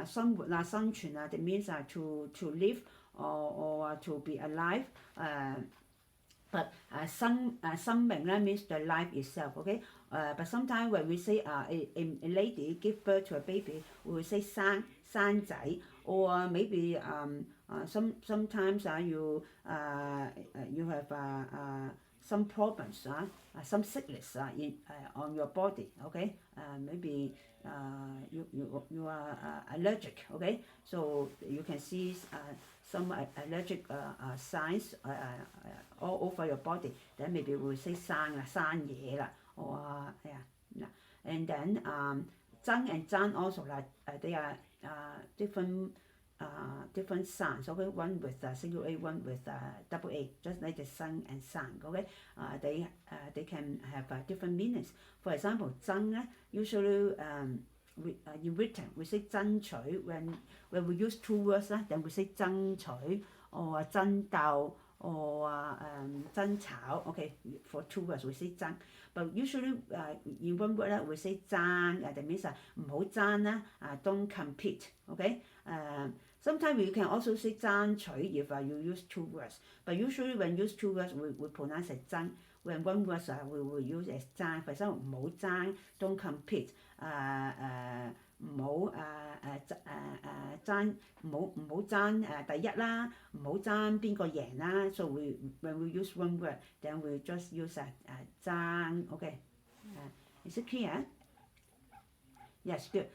生活啊、生存啊 that means to live or to be alive. But 生命咧 means the life itself, okay? But sometimes when we say a lady give birth to a baby, we will say 生仔, or maybe sometimes you have some problems, some sickness on your body, okay? Maybe you are allergic, okay? So you can see some allergic signs all over your body. Then maybe we will say 生嘢啦, or yeah. And then 真 and 真 also they are different sounds, okay? One with single A, one with double A, just like the sun and sun, okay? They can have different meanings. For example, 真 usually in written we say 爭取. When we use two words, then we say 爭取 or 爭鬥 or 爭吵. Okay, for two words we say 爭. But usually in one word we say 爭, that means 唔好爭啦, don't compete. Okay. Sometimes you can also say 爭取 if you use two words. But usually when use two words we pronounce as 爭. When one word we will use as 爭. For example, 唔好爭, don't compete. 唔好爭第一啦，唔好爭邊個贏啦。So when we use one word, then we just use 爭. Okay. Is it clear? Yes, good.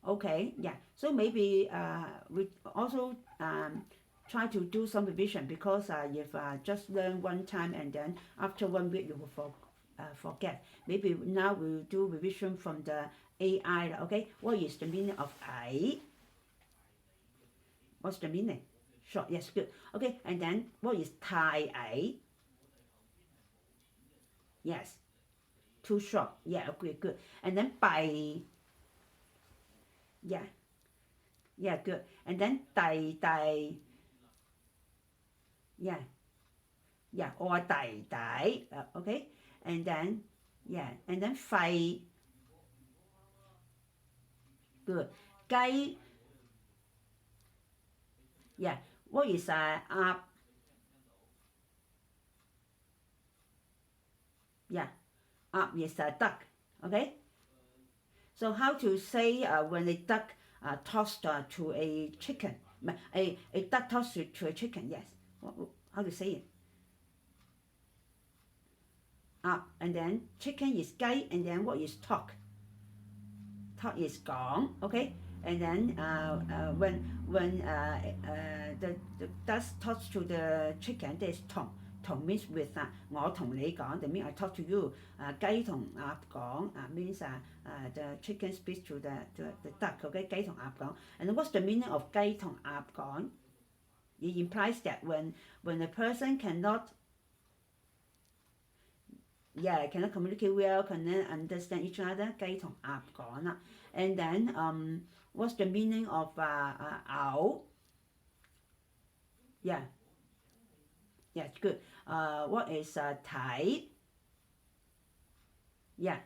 Okay, yeah. So maybe we also try to do some revision, because if just learn one time and then after 1 week you will forget. Maybe now we'll do revision from the AI. Okay, what is the meaning of I? What's the meaning? Short, yes, good. Okay, and then what is Thai I? Yes, too short. Yeah, okay, good. And then Bai. Yeah, good. And then Dai. Yeah, or Dai. Okay, and then Fei. Good. Gai. Yeah, what is up? Yeah, up is duck. Okay. So how to say when a duck tossed to a chicken? A duck tossed to a chicken, yes. How to say it? Up, and then chicken is gai, and then what is talk? Talk is gong, okay? And then when the duck tossed to the chicken, there's tong. Tong means with 我同你講, that means I talk to you. 雞同鴨講 means the chicken speaks to the duck. Okay, 雞同鴨講. And what's the meaning of 雞同鴨講? It implies that when a person cannot communicate well, cannot understand each other, 雞同鴨講啦. And then what's the meaning of 牛? Yeah, good. What is 睇? Yeah,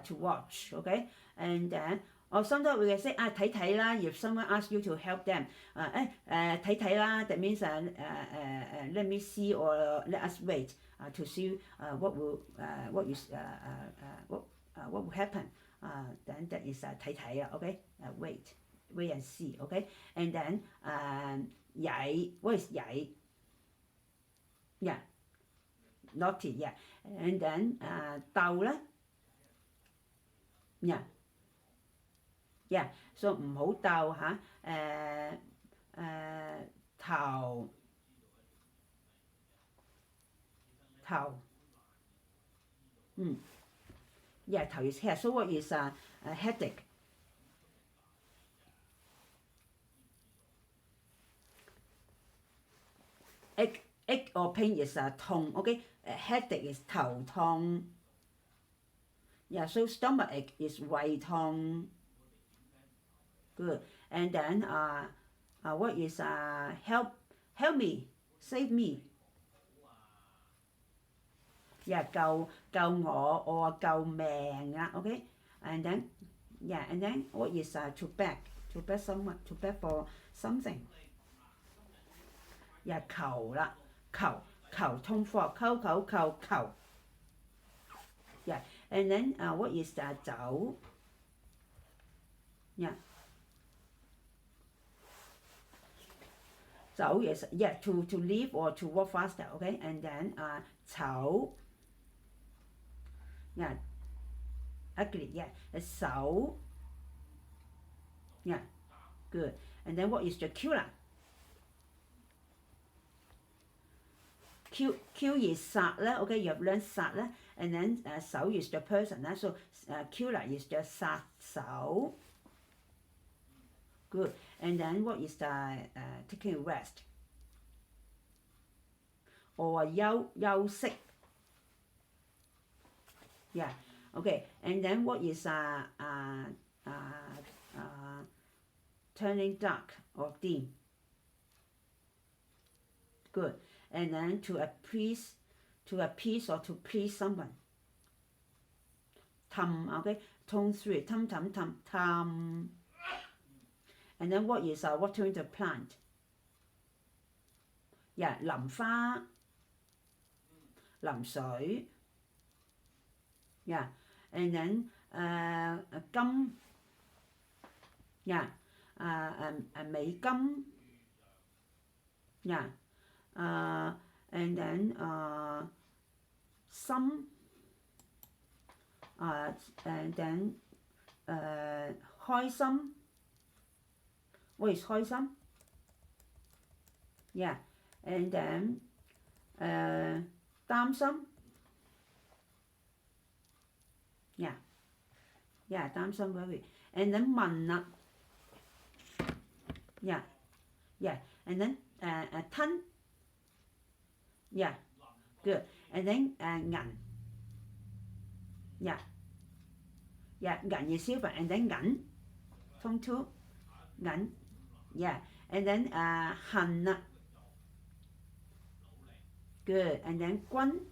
to watch. Okay, and then or sometimes we can say 睇啦. If someone asks you to help them, 睇啦. That means let me see, or let us wait to see what will happen. Then that is 睇. Okay, wait and see. Okay, and then 曳. What is 曳? Yeah, naughty, yeah. And then 鬥啦. Yeah, so 唔好鬥嚇.頭. Yeah, 頭 is head. So what is headache? Ache or pain is 痛. Okay, headache is 頭痛. Yeah, so stomach ache is 胃痛. Good. And then what is help me, save me? Yeah, 救我 or 救命啦. Okay, and then Yeah, and then what is to beg? To beg someone, to beg for something. Yeah, 求啦，求通貨，求。Yeah, and then what is 走？ Yeah. 走 is to leave or to walk faster, okay? And then 醜 yeah, ugly, yeah. 手 yeah, good. And then what is the Q 啦？ Q is 殺啦 okay? You have learned 殺啦 and then 手 is the person 啦 so Q 啦 is the 殺手 good. And then what is taking a rest? Or 休息 yeah, okay. And then what is turning dark or dim? Good. And then to appease or to please someone. 氹 okay, tone 3 氹。And then what is watering the plant? Yeah, 淋花淋水 yeah. And then 金 yeah, 美金 yeah. And then 心 and then 開心 what is 開心 yeah. And then 擔心 yeah, 擔心 worry. And then 問啦 yeah, and then 吞 yeah, good. And then 銀 yeah,銀 is silver. And then 銀 tone 2 銀 yeah. And then 恨啦 good. And then 君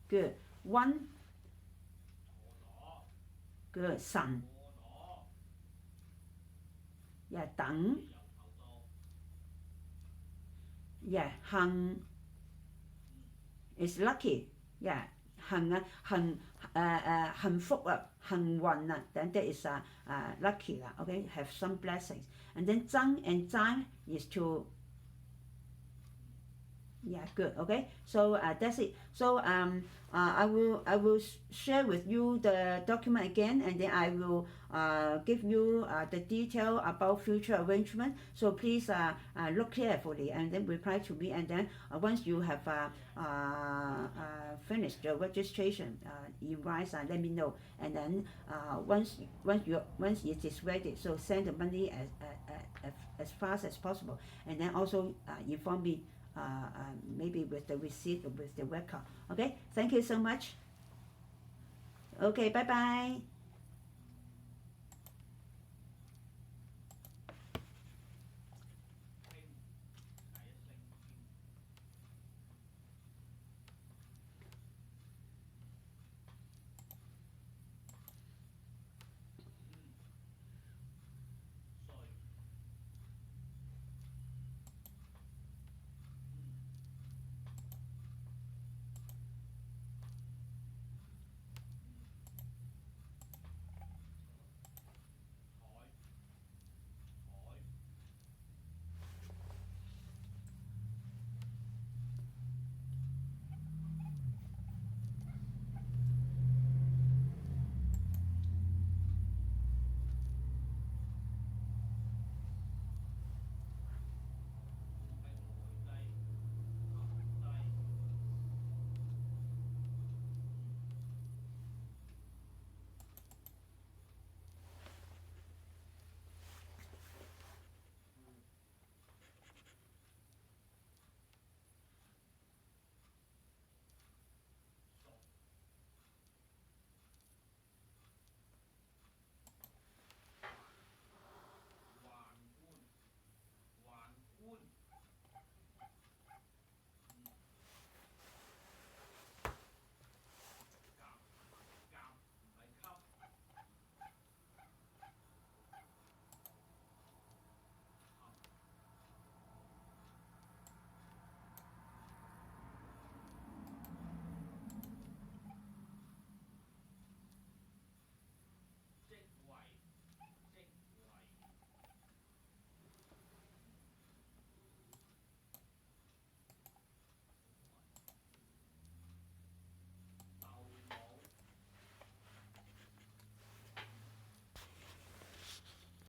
good. 溫 good. 神 yeah, 等 yeah. 幸 is lucky yeah. 幸福啊，幸運啊， then that is lucky 啦 okay, have some blessings. And then 爭 and 爭 is to yeah, good, okay. So that's it. So I will share with you the document again, and then I will give you the detail about future arrangement. So please look carefully and then reply to me. And then once you have finished the registration, let me know. And then once it is ready, so send the money as fast as possible. And then also inform me. Maybe with the receipt or with the record. Okay, thank you so much. Okay, bye bye.